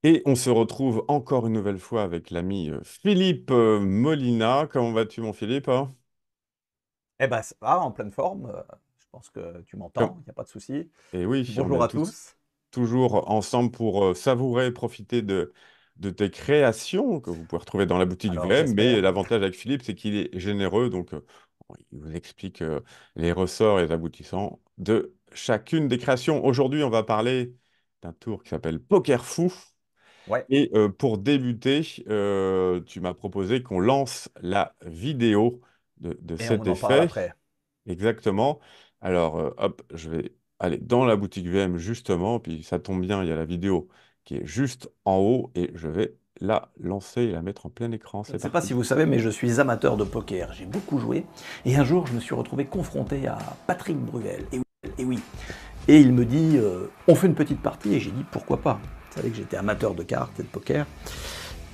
Et on se retrouve encore une nouvelle fois avec l'ami Philippe Molina. Comment vas-tu, mon Philippe, hein? Eh ben, ça va, en pleine forme. Je pense que tu m'entends, Comme- il n'y a pas de souci. Et oui, on Bonjour est à tous tous. toujours ensemble pour savourer et profiter de tes créations que vous pouvez retrouver dans la boutique Alors, VM. Mais j'espère. l'avantage avec Philippe, c'est qu'il est généreux. Donc, il vous explique les ressorts et les aboutissants de chacune des créations. Aujourd'hui, on va parler d'un tour qui s'appelle Poker Fou. Ouais, Et pour débuter, tu m'as proposé qu'on lance la vidéo de et cet on en parle effet. après. Exactement. Alors, hop, je vais aller dans la boutique VM justement, puis ça tombe bien, il y a la vidéo qui est juste en haut et je vais la lancer et la mettre en plein écran. Je ne C'est sais pas parti. si vous savez, mais je suis amateur de poker. J'ai beaucoup joué. Et un jour, je me suis retrouvé confronté à Patrick Bruel. Et oui. Et oui. Et il me dit, on fait une petite partie. Et j'ai dit, pourquoi pas. Vous savez que j'étais amateur de cartes et de poker.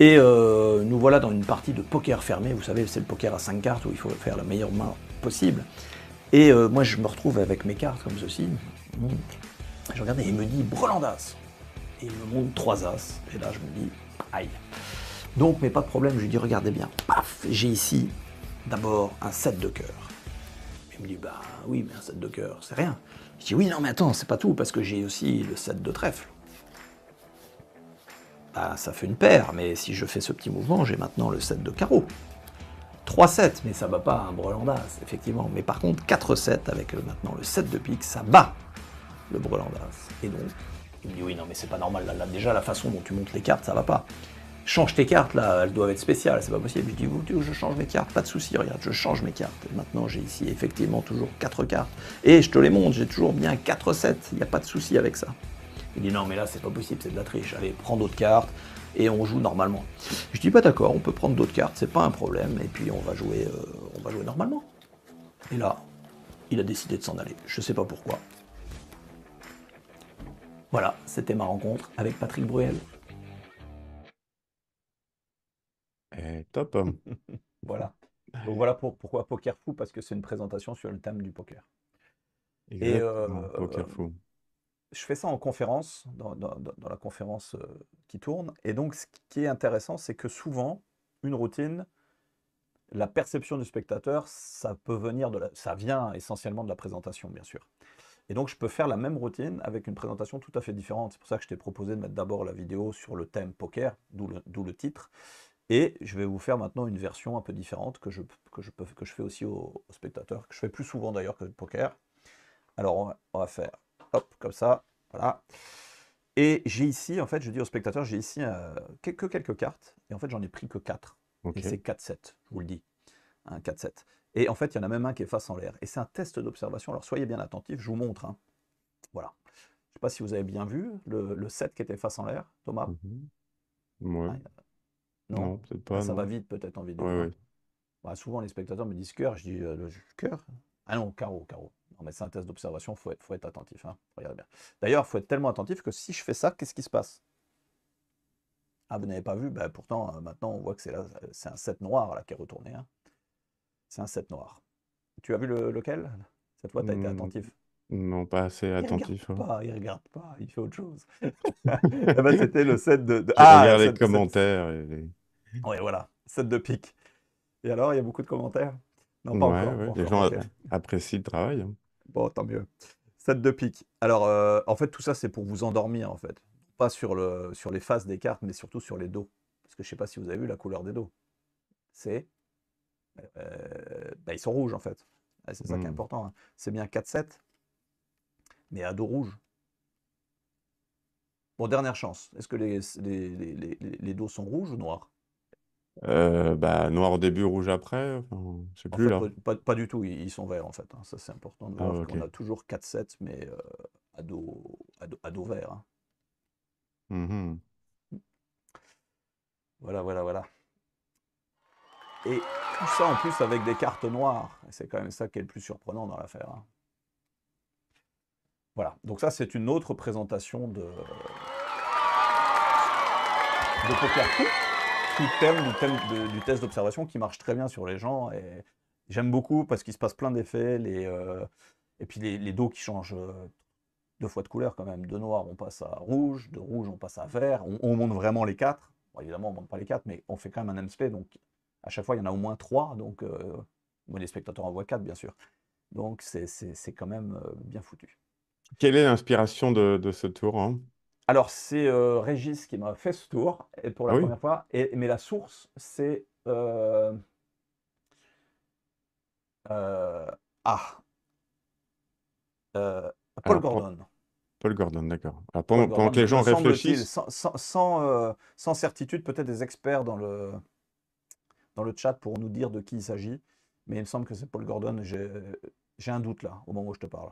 Et nous voilà dans une partie de poker fermé. Vous savez, c'est le poker à 5 cartes où il faut faire la meilleure main possible. Et moi, je me retrouve avec mes cartes comme ceci. Je regarde et il me dit Brelandas. Et il me montre 3 As. Et là, je me dis aïe. Donc, mais pas de problème, je lui dis regardez bien. Paf, j'ai ici d'abord un 7 de cœur. Il me dit bah oui, mais un 7 de cœur, c'est rien. Je dis oui, non, mais attends, c'est pas tout, parce que j'ai aussi le 7 de trèfle. Bah, ça fait une paire, mais si je fais ce petit mouvement, j'ai maintenant le 7 de carreau. 3-7, mais ça bat pas un Brelandas, effectivement. Mais par contre, 4-7 avec maintenant le 7 de pique, ça bat le Brelandas. Et donc, il me dit oui, non, mais c'est pas normal. Là, déjà, la façon dont tu montes les cartes, ça va pas. Change tes cartes, là, elles doivent être spéciales, c'est pas possible. Je dis, vous, je change mes cartes, pas de souci, regarde, je change mes cartes. Et maintenant, j'ai ici effectivement toujours 4 cartes. Et je te les montre, j'ai toujours bien 4-7, il n'y a pas de souci avec ça. Il dit, non, mais là, c'est pas possible, c'est de la triche. Allez, prends d'autres cartes et on joue normalement. Je dis, pas d'accord, on peut prendre d'autres cartes, c'est pas un problème, et puis on va jouer normalement. Et là, il a décidé de s'en aller. Je sais pas pourquoi. Voilà, c'était ma rencontre avec Patrick Bruel. Top. Voilà. Donc voilà pourquoi Poker Fou, parce que c'est une présentation sur le thème du poker. Et Exactement. Poker fou. je fais ça en conférence, dans la conférence qui tourne. Et donc ce qui est intéressant, c'est que souvent, une routine, la perception du spectateur, ça vient essentiellement de la présentation, bien sûr. Et donc je peux faire la même routine avec une présentation tout à fait différente. C'est pour ça que je t'ai proposé de mettre d'abord la vidéo sur le thème poker, d'où le titre. Et je vais vous faire maintenant une version un peu différente que je fais aussi aux spectateurs, que je fais plus souvent d'ailleurs que le poker. Alors on va faire, hop, comme ça, voilà. Et j'ai ici, en fait, je dis aux spectateurs, j'ai ici quelques cartes, et en fait j'en ai pris que 4. Et Ok. c'est 4-7, je vous le dis, un 4-7. Et en fait, il y en a même un qui est face en l'air. Et c'est un test d'observation, alors soyez bien attentifs, je vous montre, hein. Voilà. Je ne sais pas si vous avez bien vu le 7 qui était face en l'air, Thomas. Mhm. Ouais. Ah, non. Non, peut-être Ah, pas, ça va non. vite peut-être en vidéo, Ouais, hein. ouais. Bah, souvent, les spectateurs me disent cœur. Je dis le cœur. Ah non, carreau, carreau. Non, mais c'est un test d'observation, faut être attentif, hein. Regardez bien. D'ailleurs, il faut être tellement attentif que si je fais ça, qu'est-ce qui se passe? Ah, vous n'avez pas vu? Bah, pourtant, maintenant, on voit que c'est un 7 noir là, qui est retourné, hein. C'est un 7 noir. Tu as vu lequel? Cette fois, tu as été Hmm, attentif. non, pas assez attentif, hein. Il regarde pas, il fait autre chose. Eh ben, c'était le 7 Je Ah, regarde les 7, commentaires ouais, voilà, 7 de pique. Et alors, il y a beaucoup de commentaires? Non, Ouais, ouais. pas Les encore, gens ok. apprécient le travail, hein. Bon, tant mieux. 7 de pique. Alors, en fait, tout ça, c'est pour vous endormir, en fait. Pas sur les faces des cartes, mais surtout sur les dos. Parce que je sais pas si vous avez vu la couleur des dos. C'est, bah, ils sont rouges, en fait. Ah, c'est ça qui est Hmm. important, hein. C'est bien 4-7, mais à dos rouge. Bon, dernière chance. Est-ce que les dos sont rouges ou noirs? Bah, noir au début, rouge après. Enfin, je sais En plus fait, là. pas du tout. Ils sont verts, en fait, hein. Ça, c'est important de Ah, voir qu'on ok. a toujours 4-7, mais à dos vert, hein. Mhm. Voilà, voilà, voilà. Et tout ça en plus avec des cartes noires. C'est quand même ça qui est le plus surprenant dans l'affaire, hein. Voilà, donc ça c'est une autre présentation de Poker Fou, sous thème du test d'observation qui marche très bien sur les gens. Et j'aime beaucoup parce qu'il se passe plein d'effets, et puis les dos qui changent. deux fois de couleur quand même. De noir, on passe à rouge, de rouge, on passe à vert. On monte vraiment les quatre. Bon, évidemment, on monte pas les quatre, mais on fait quand même un M-Split. Donc, à chaque fois, il y en a au moins trois. Donc, bon, les spectateurs en voient quatre, bien sûr. Donc, c'est quand même bien foutu. Quelle est l'inspiration de ce tour, hein? Alors, c'est Régis qui m'a fait ce tour et pour Ah la oui? première fois. Mais la source, c'est. Euh, ah, euh, Paul Alors, Gordon. Paul Gordon, d'accord. Alors, Paul pendant Gordon, que les gens me semble-t-il, réfléchissent, sans certitude, peut-être des experts dans le chat pour nous dire de qui il s'agit. Mais il me semble que c'est Paul Gordon. J'ai un doute là, au moment où je te parle.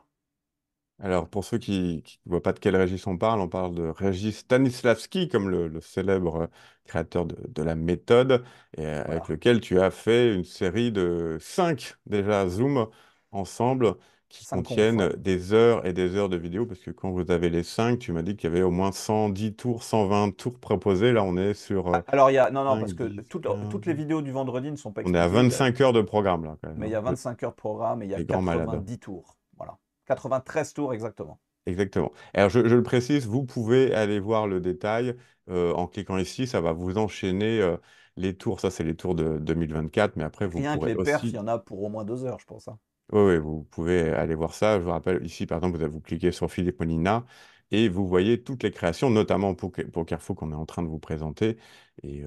alors pour ceux qui ne voient pas de quel Régis on parle de Régis Stanislavski, comme le célèbre créateur de la méthode, et avec Voilà. lequel tu as fait une série de 5 déjà Zoom ensemble qui 5 confs, contiennent ouais. des heures et des heures de vidéo, parce que quand vous avez les 5, tu m'as dit qu'il y avait au moins 110 tours, 120 tours proposés. Là, on est sur Alors, il y a. Non, non, 5, parce que 10, toutes 15. les vidéos du vendredi ne sont pas On est à explosives, 25 heures de programme, là, quand même, mais il y hein. a 25 heures de programme et il y a Les grands malades. 90 tours. Voilà. 93 tours exactement. Exactement. Alors, je le précise, vous pouvez aller voir le détail en cliquant ici. Ça va vous enchaîner les tours. Ça, c'est les tours de 2024. Mais après, vous Rien que pourrez les perfs, il y aussi. en a pour au moins 2 heures, je pense, hein. Oui, oui, vous pouvez aller voir ça. Je vous rappelle, ici, par exemple, vous cliquez sur Philippe Molina et vous voyez toutes les créations, notamment pour Carrefour qu'on est en train de vous présenter et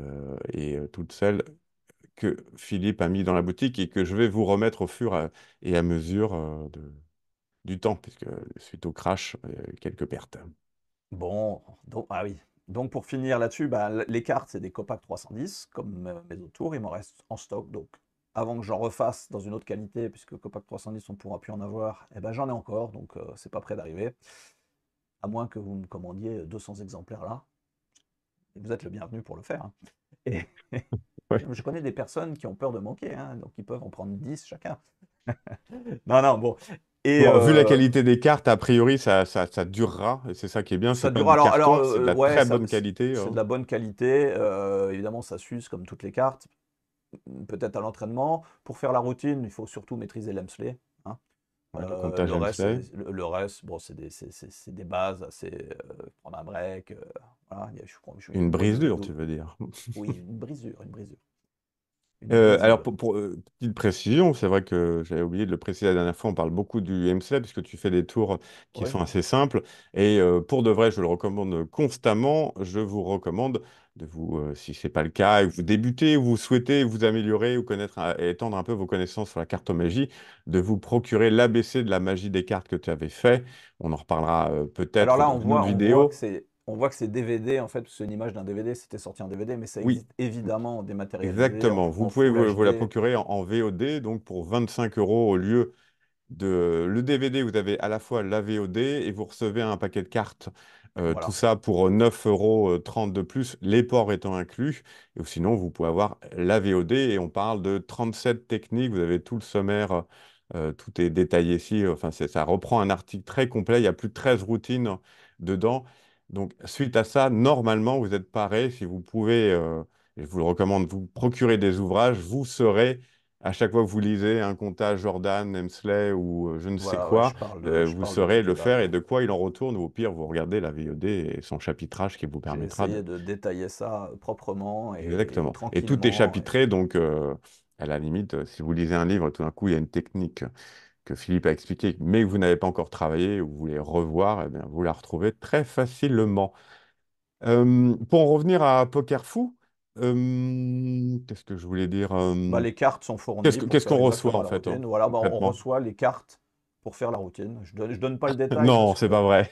toutes celles que Philippe a mis dans la boutique et que je vais vous remettre au fur et à mesure du temps, puisque suite au crash, il y a eu quelques pertes. Bon, donc, ah oui. Donc pour finir là-dessus, bah, les cartes, c'est des Copac 310, comme mes autres tours, il m'en reste en stock. Donc avant que j'en refasse dans une autre qualité, puisque Copac 310, on ne pourra plus en avoir, eh ben, j'en ai encore, donc c'est pas prêt d'arriver. À moins que vous me commandiez 200 exemplaires là. Et vous êtes le bienvenu pour le faire, hein. Et Ouais. je connais des personnes qui ont peur de manquer, hein, donc ils peuvent en prendre 10 chacun. Non, non, bon. Et Bon, vu la qualité des cartes, a priori, ça durera. Et c'est ça qui est bien. C'est ça pas dure. du Alors carton, c'est de la ouais, très bonne qualité, c'est de hein. la bonne qualité. Évidemment, ça s'use comme toutes les cartes. Peut-être à l'entraînement. Pour faire la routine, il faut surtout maîtriser l'Emsley, hein. Ouais, le comptage Le reste, Hemsley. le reste, bon, c'est des bases. C'est prendre un break. Voilà, je crois que je suis Une une bonne. brisure, tu veux dire. Oui, une brisure, une brisure. Une Alors, brisure. petite précision, c'est vrai que j'avais oublié de le préciser la dernière fois, on parle beaucoup du MCLA puisque tu fais des tours qui Oui. sont assez simples. Et pour de vrai, je le recommande constamment. Je vous recommande de vous, si ce n'est pas le cas, et que vous débutez, ou vous souhaitez vous améliorer ou connaître et étendre un peu vos connaissances sur la cartomagie, de vous procurer l'ABC de la magie des cartes que tu avais fait. On en reparlera Alors peut-être là, dans une autre vidéo. on voit que c'est DVD, en fait, c'est une image d'un DVD, c'était sorti en DVD, mais ça Oui, existe évidemment dématérialisé exactement. Vous en pouvez Full vous la HD. procurer en VOD, donc pour 25 euros au lieu le DVD. Vous avez à la fois la VOD et vous recevez un paquet de cartes. Tout Voilà. ça pour 9,30 € de plus, les ports étant inclus. Et sinon, vous pouvez avoir la VOD et on parle de 37 techniques. Vous avez tout le sommaire, tout est détaillé ici. Enfin, ça reprend un article très complet. Il y a plus de 13 routines dedans. Donc, suite à ça, normalement, vous êtes paré. Si vous pouvez, je vous le recommande, vous procurer des ouvrages, vous serez, à chaque fois que vous lisez un comptage Jordan, Hemsley ou je ne sais Voilà, ouais, quoi, je vous parle de saurez toutes les le bases, faire et ouais. de quoi il en retourne. Ou au pire, vous regardez la VOD et son chapitrage qui vous J'ai permettra de... essayé de détailler ça proprement et Exactement. Et tout est tranquillement. chapitré, donc à la limite, si vous lisez un livre, tout d'un coup, il y a une technique que Philippe a expliquée, mais que vous n'avez pas encore travaillé ou vous voulez revoir, eh bien, vous la retrouvez très facilement. Pour en revenir à Poker Fou, qu'est-ce que je voulais dire Bah, les cartes sont fournies pour qu'est-ce faire qu'on reçoit exactement en la fait, hein, routine. Voilà, bah, on concrètement? reçoit les cartes pour faire la routine. Je donne pas le détail Non, parce c'est pas que. vrai.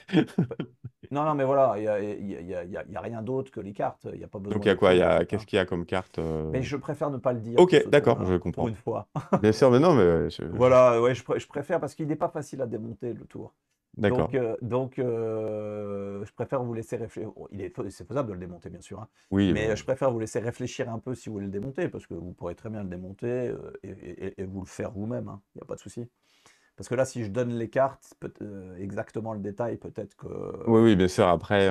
Non, non, mais voilà, il y a rien d'autre que les cartes. Il n'y a pas Donc besoin il y a quoi? d'écrire en fait, Qu'est-ce hein. qu'il y a comme carte Mais je préfère ne pas le dire pour Ok, ce d'accord, je tour-là, pour comprends. une fois. Bien sûr, mais non, mais Voilà, ouais, je préfère parce qu'il n'est pas facile à démonter le tour. Donc, d'accord. je préfère vous laisser réfléchir. C'est faisable de le démonter, bien sûr, hein. Oui, Mais bah, je préfère vous laisser réfléchir un peu si vous voulez le démonter, parce que vous pourrez très bien le démonter et vous le faire vous-même, hein. Il n'y a pas de souci. Parce que là, si je donne les cartes, exactement le détail, peut-être que. oui, oui, bien sûr. Après,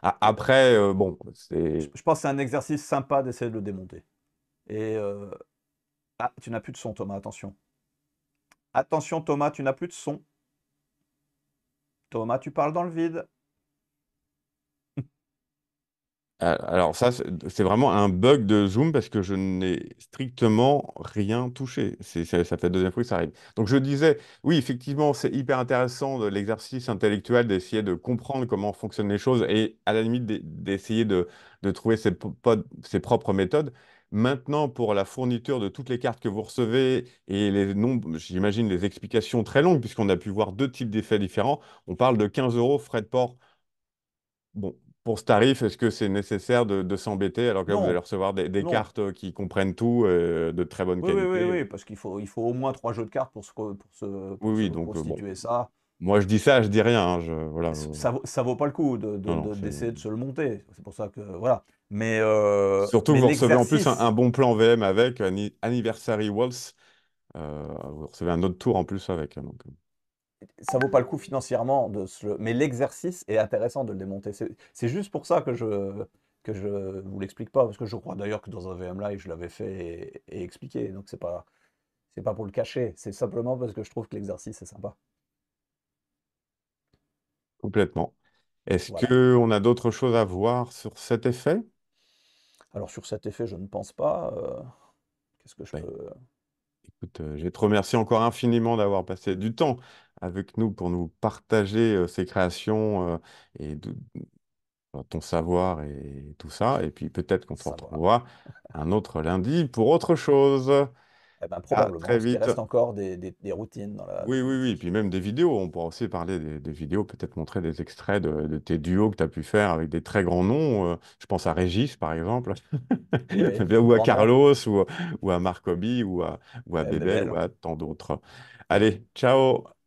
après bon, c'est. Je pense que c'est un exercice sympa d'essayer de le démonter. Et. Ah, tu n'as plus de son, Thomas, attention. Attention, Thomas, tu n'as plus de son. Thomas, tu parles dans le vide. Alors ça, c'est vraiment un bug de Zoom parce que je n'ai strictement rien touché. Ça fait la deuxième fois que ça arrive. Donc je disais, oui, effectivement, c'est hyper intéressant de l'exercice intellectuel d'essayer de comprendre comment fonctionnent les choses et à la limite d'essayer de trouver ses propres méthodes. Maintenant, pour la fourniture de toutes les cartes que vous recevez et les nombres, j'imagine les explications très longues, puisqu'on a pu voir deux types d'effets différents, on parle de 15 euros frais de port. Bon, pour ce tarif, est-ce que c'est nécessaire de s'embêter alors que là, vous allez Non, recevoir des non. cartes qui comprennent tout, de très bonne Oui, oui, oui, qualité? oui, parce qu'il faut au moins 3 jeux de cartes Oui, pour se oui, donc bon, constituer ça. moi je dis ça, je dis rien, hein, voilà, Ça vaut pas le coup non, non, d'essayer de se le monter. C'est pour ça que, voilà. Mais, surtout mais vous recevez en plus un l'exercice, bon plan VM avec Anniversary Waltz, vous recevez un autre tour en plus avec, hein, donc. ça vaut pas le coup financièrement mais l'exercice est intéressant de le démonter. C'est juste pour ça que je vous l'explique pas, parce que je crois d'ailleurs que dans un VM Live, je l'avais fait et expliqué. Donc c'est pas pour le cacher, c'est simplement parce que je trouve que l'exercice est sympa. Complètement. Est-ce Voilà. qu'on a d'autres choses à voir sur cet effet? Alors sur cet effet, je ne pense pas. Qu'est-ce que je Ben, peux... écoute, je vais te remercier encore infiniment d'avoir passé du temps avec nous pour nous partager ces créations et ton savoir et tout ça. Et puis peut-être qu'on se Savoir. retrouvera un autre lundi pour autre chose. Eh ben, À probablement, très parce qu'il vite. reste encore des routines Oui, dans oui, oui. Et l'outil. puis même des vidéos. On pourra aussi parler des vidéos, peut-être montrer des extraits de tes duos que tu as pu faire avec des très grands noms. Je pense à Régis, par exemple, Oui, ou à grand nom, Carlos, ou à Marcoby, ou à et Bébé, ou Bébel. à tant d'autres. Allez, ciao!